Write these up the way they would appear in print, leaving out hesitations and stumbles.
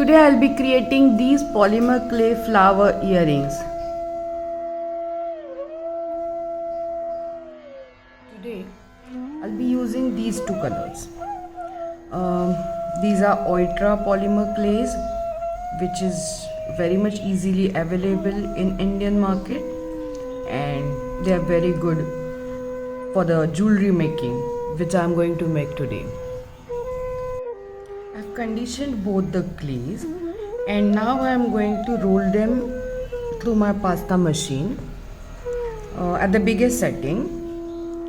Today I'll be creating these polymer clay flower earrings. Today I'll be using these two colors. These are Oitra polymer clays, which is very much easily available in Indian market, and they are very good for the jewelry making, which I'm going to make today. I've conditioned both the clays, and now I'm going to roll them through my pasta machine at the biggest setting,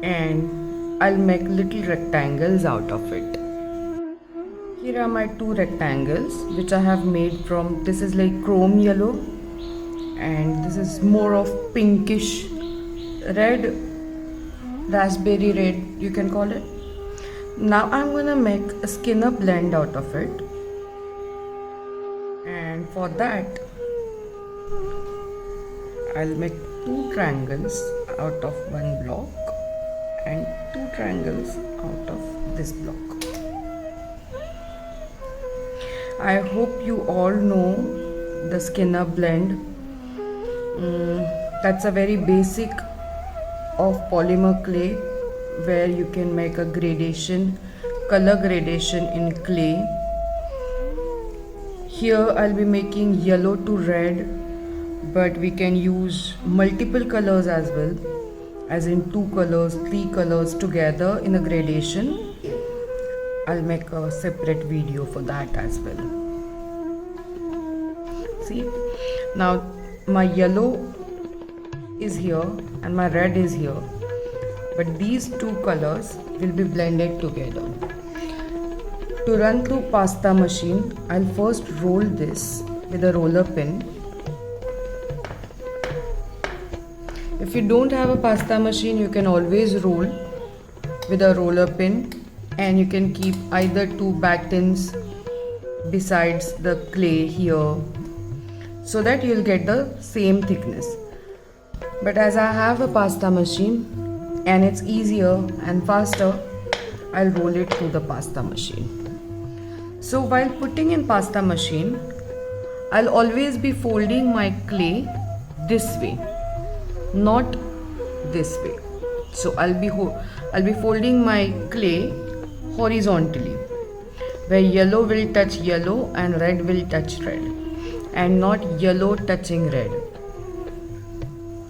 and I'll make little rectangles out of it. Here are my two rectangles which I have made from, this is like chrome yellow and this is more of pinkish red, raspberry red you can call it. Now I'm gonna make a Skinner blend out of it, and for that I'll make two triangles out of one block and two triangles out of this block. I hope you all know the Skinner blend. That's a very basic of polymer clay where you can make a gradation, color gradation in clay. Here I'll be making yellow to red, but we can use multiple colors as well, as in 2 colors, 3 colors together in a gradation. I'll make a separate video for that as well. See, now my yellow is here and my red is here, but these two colors will be blended together. To run through pasta machine, I'll first roll this with a roller pin. If you don't have a pasta machine, you can always roll with a roller pin, and you can keep either 2 battens besides the clay here so that you'll get the same thickness. But as I have a pasta machine and it's easier and faster, I'll roll it through the pasta machine. So while putting in pasta machine, I'll always be folding my clay this way, not this way. So I'll be folding my clay horizontally, where yellow will touch yellow and red will touch red, and not yellow touching red.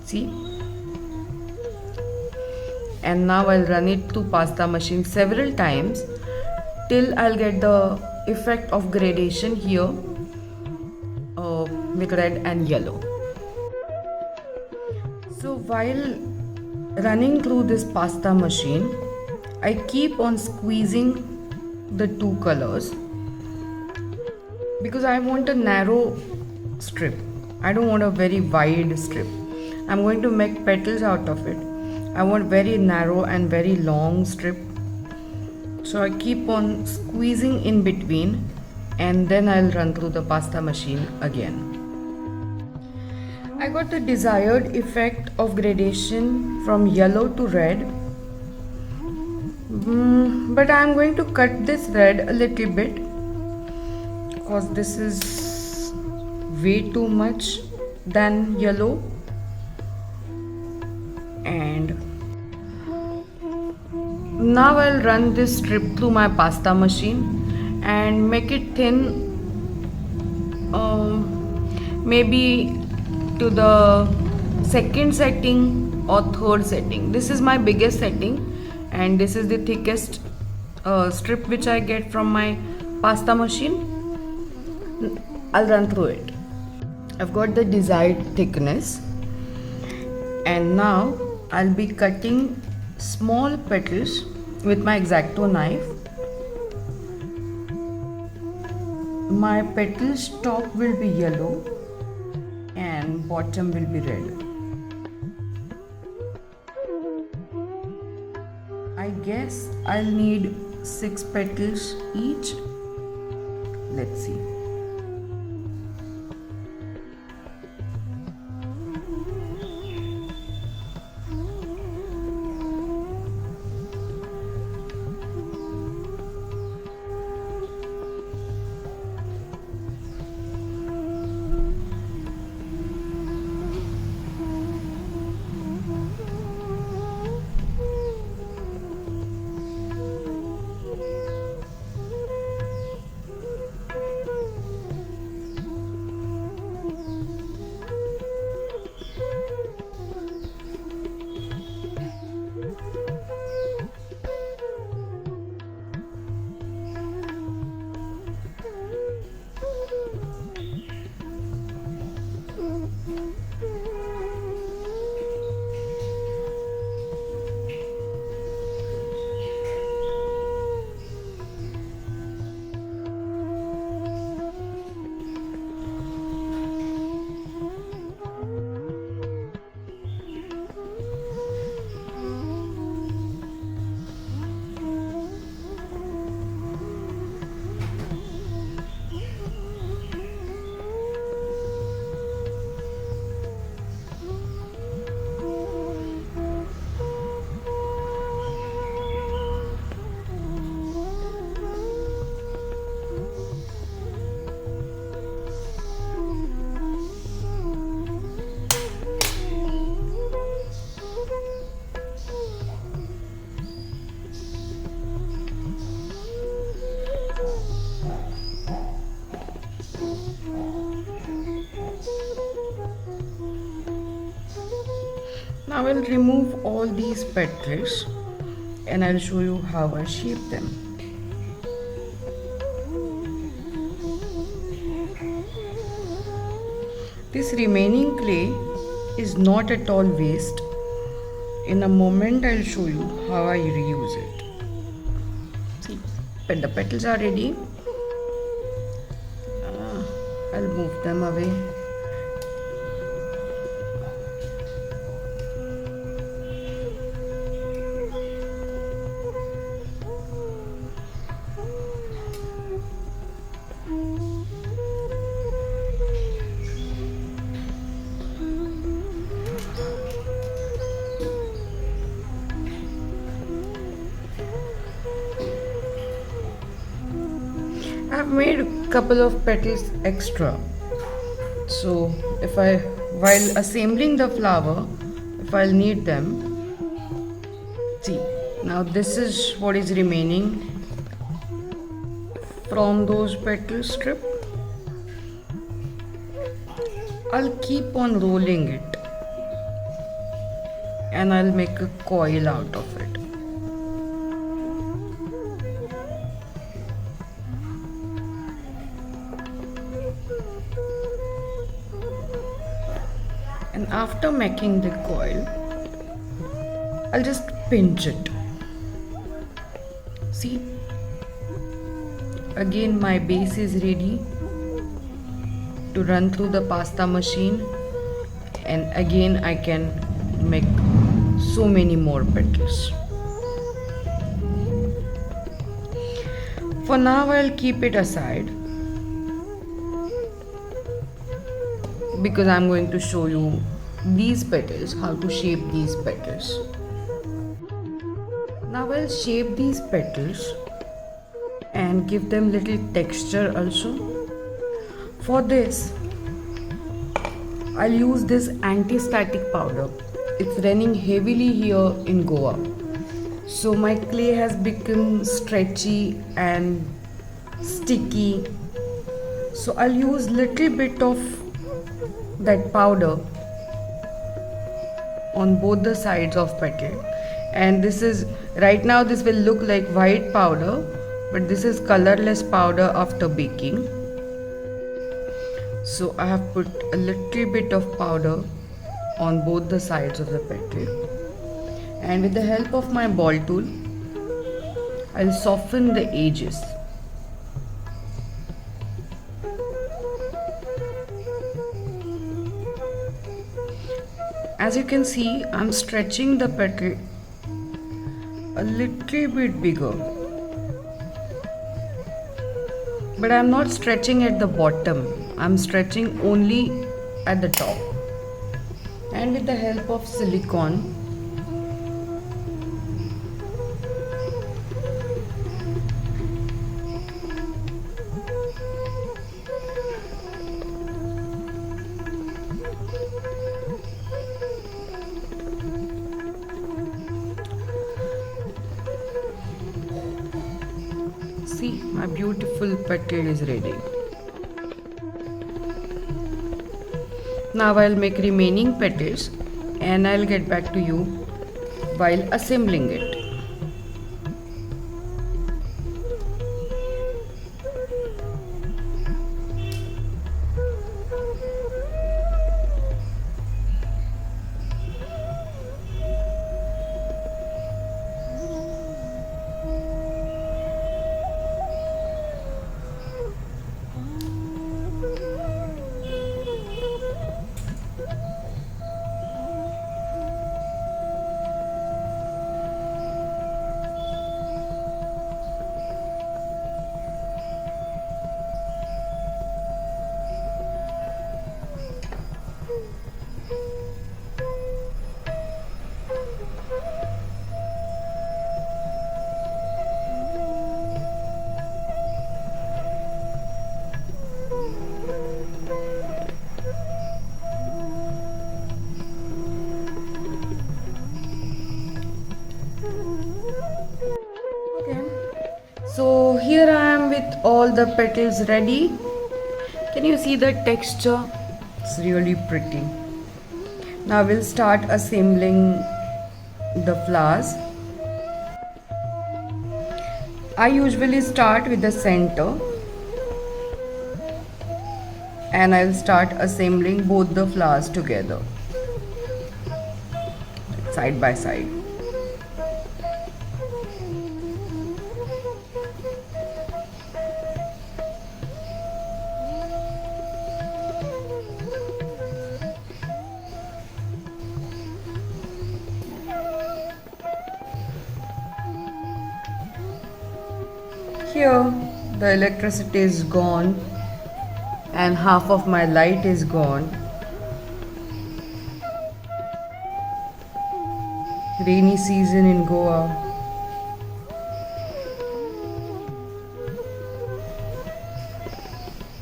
See? And now I'll run it through pasta machine several times till I'll get the effect of gradation here with red and yellow. So while running through this pasta machine, I keep on squeezing the 2 colors because I want a narrow strip. I don't want a very wide strip. I'm going to make petals out of it. I want very narrow and very long strip. So I keep on squeezing in between, and then I'll run through the pasta machine again. I got the desired effect of gradation from yellow to red. But I'm going to cut this red a little bit because this is way too much than yellow, and now I'll run this strip through my pasta machine and make it thin, maybe to the 2nd setting or 3rd setting. This is my biggest setting, and this is the thickest strip which I get from my pasta machine. I'll run through it. I've got the desired thickness, and now I'll be cutting small petals with my X-Acto knife. My petals top will be yellow and bottom will be red. I guess I'll need 6 petals each. Let's see. Now I'll remove all these petals and I'll show you how I shape them. This remaining clay is not at all waste. In a moment I'll show you how I reuse it. See, when the petals are ready, I'll move them away. I've made a couple of petals extra. So while assembling the flower, if I'll need them, see, now this is what is remaining from those petal strip. I'll keep on rolling it and I'll make a coil out of it. And after making the coil, I'll just pinch it. See, again my base is ready to run through the pasta machine, and again I can make so many more petals. For now I'll keep it aside because I'm going to show you these petals, how to shape these petals. Now I'll shape these petals and give them little texture also. For this, I'll use this anti-static powder. It's running heavily here in Goa. So my clay has become stretchy and sticky. So I'll use little bit of that powder on both the sides of petal. And this is, right now this will look like white powder, but this is colorless powder after baking. So I have put a little bit of powder on both the sides of the petal, and with the help of my ball tool I'll soften the edges. As you can see, I'm stretching the petal a little bit bigger, but I'm not stretching at the bottom, I'm stretching only at the top. And with the help of silicone, see, my beautiful petal is ready. Now I'll make remaining petals and I'll get back to you while assembling it. So here I am with all the petals ready. Can you see the texture? It's really pretty. Now we'll start assembling the flowers. I usually start with the center and I'll start assembling both the flowers together, side by side. Here the electricity is gone and half of my light is gone. Rainy season in Goa.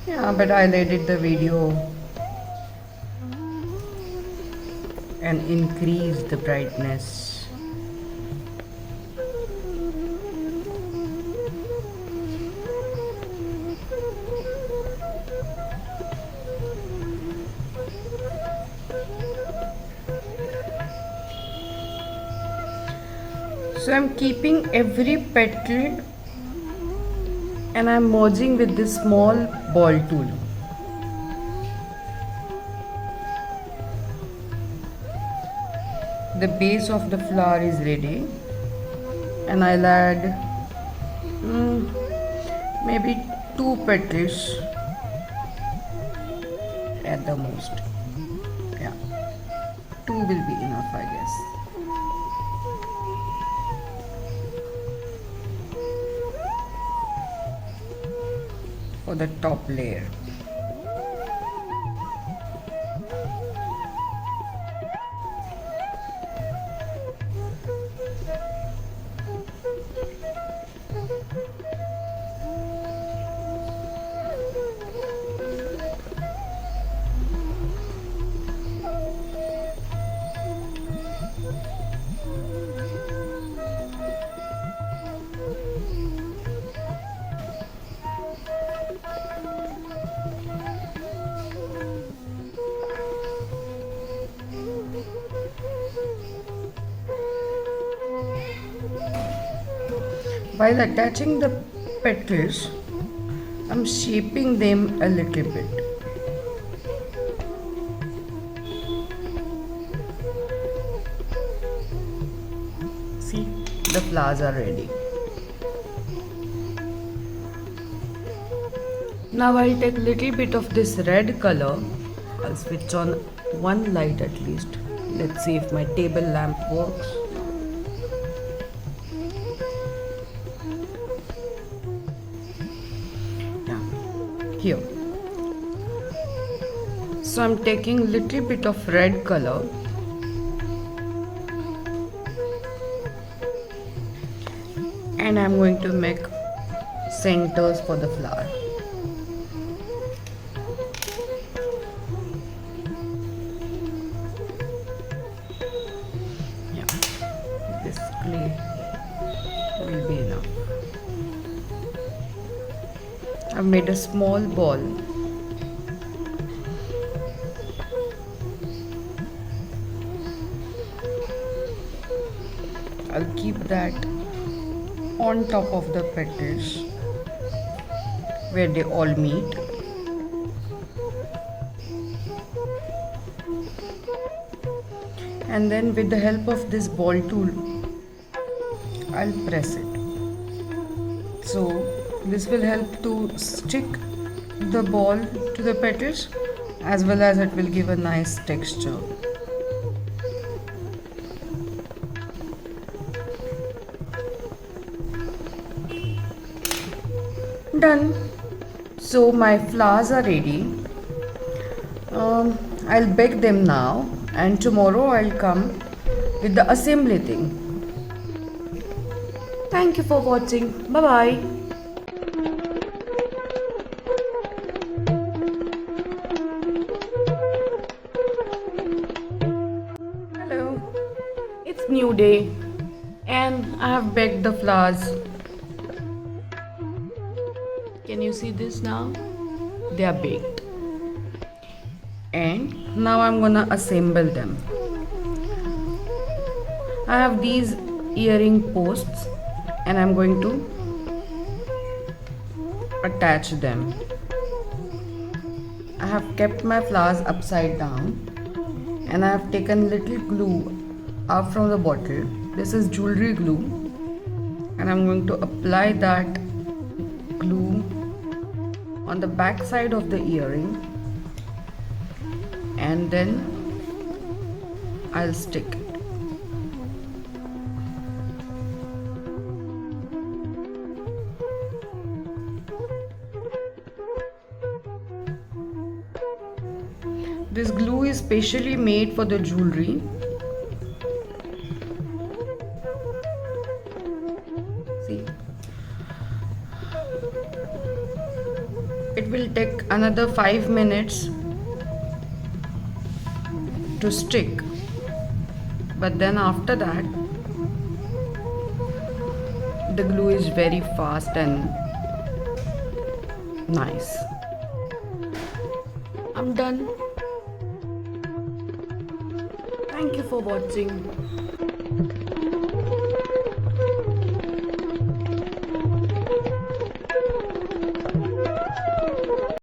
Yeah, but I'll edit the video and increase the brightness. So I'm keeping every petal and I'm merging with this small ball tool. The base of the flower is ready and I'll add maybe 2 petals at the most. Yeah, 2 will be enough, I guess. For the top layer. While attaching the petals, I'm shaping them a little bit. See, the flowers are ready. Now I'll take a little bit of this red color. I'll switch on one light at least. Let's see if my table lamp works. Here. So I'm taking little bit of red color and I'm going to make centers for the flower. Yeah, this clay will be enough. I've made a small ball. I'll keep that on top of the petals where they all meet. And then with the help of this ball tool, I'll press it. So this will help to stick the ball to the petals as well as it will give a nice texture. Done. So my flowers are ready. I'll bake them now and tomorrow I'll come with the assembly thing. Thank you for watching. Bye bye. It's new day and I have baked the flowers. Can you see this now? They are baked. And now I'm gonna assemble them. I have these earring posts and I'm going to attach them. I have kept my flowers upside down and I have taken little glue out from the bottle. This is jewelry glue and I'm going to apply that glue on the back side of the earring and then I'll stick it. This glue is specially made for the jewelry. See, it will take another 5 minutes to stick, but then after that the glue is very fast and nice. I'm done. Thank you for watching.